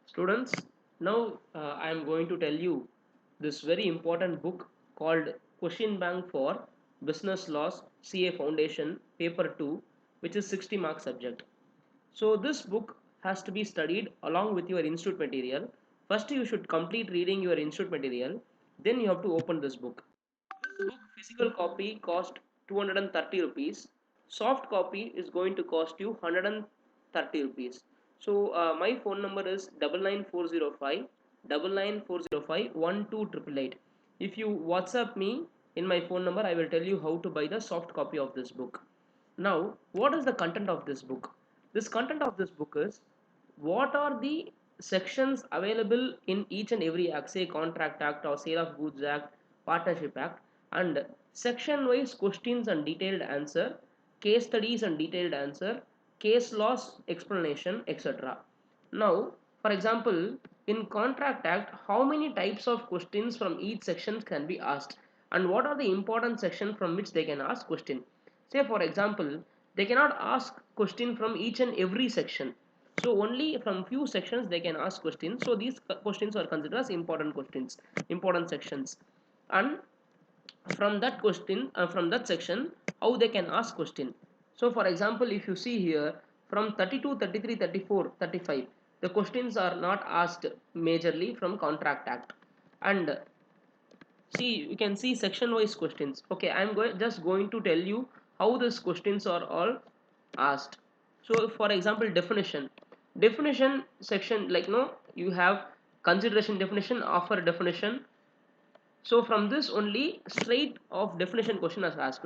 Students, now I am going to tell you this very important book called Question Bank for Business Laws CA Foundation Paper 2, which is 60 mark subject. So this book has to be studied along with your institute material. First you should complete reading your institute material, then you have to open this book. This book physical copy cost 230 rupees. Soft copy is going to cost you 130 rupees. So my phone number is 99405 99405 12888. If you WhatsApp me in my phone number, I will tell you how to buy the soft copy of this book. Now, what is the content of this book? This content of this book is what are the sections available in each and every act, say Contract Act or Sale of Goods Act, Partnership Act, and section wise questions and detailed answer, case studies and detailed answer, case laws explanation, etc. Now, for example, in Contract Act, how many types of questions from each section can be asked, and what are the important sections from which they can ask question? Say for example, they cannot ask question from each and every section. So only from few sections they can ask questions. So these questions are considered as important questions, important sections. And from that question, from that section, how they can ask question. So for example, if you see here from 32, 33, 34, 35, the questions are not asked majorly from Contract Act. And see, you can see section wise questions. Okay, I'm just going to tell you how these questions are all asked. So for example, definition section, like no, you have consideration definition, offer definition. So from this only straight of definition question is asked.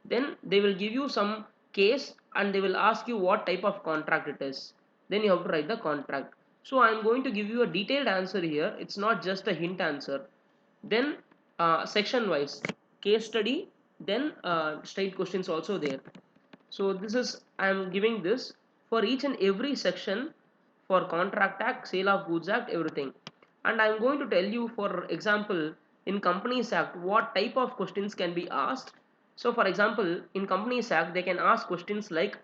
Then they will give you some case and they will ask you what type of contract it is. Then you have to write the contract. So I am going to give you a detailed answer here. It's not just a hint answer. Then section wise case study, then straight questions also there. So this is, I am giving this for each and every section for Contract Act, Sale of Goods Act, everything. And I am going to tell you, for example, in Companies Act what type of questions can be asked. So for example, in Companies Act they can ask questions like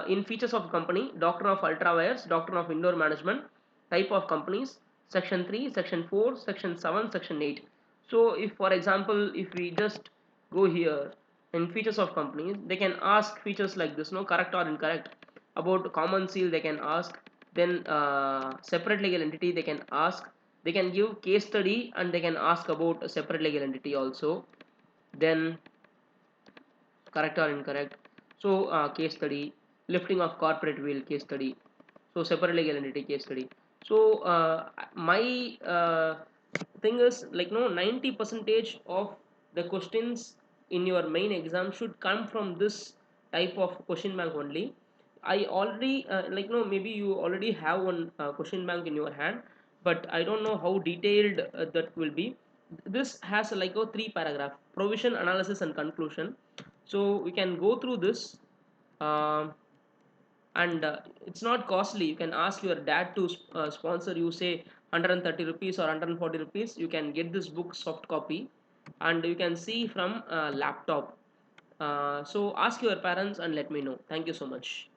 in features of company, doctrine of ultrawires, doctrine of indoor management, type of companies, section 3, section 4, section 7, section 8. So if for example, if we just go here in features of companies, they can ask features like this, no, correct or incorrect. About common seal they can ask. Then separate legal entity they can ask. They can give case study and they can ask about a separate legal entity also. Then correct or incorrect. So case study, lifting of corporate wheel case study, so separate legal entity case study. So my thing is like no, 90 percentage of the questions in your main exam should come from this type of question bank only. I already like no, maybe you already have one question bank in your hand, but I don't know how detailed that will be. This has like a three paragraph provision, analysis and conclusion. So we can go through this. um, and it's not costly. You can ask your dad to sponsor you, say 130 rupees or 140 rupees. You can get this book soft copy and you can see from laptop. So ask your parents and let me know. Thank you so much.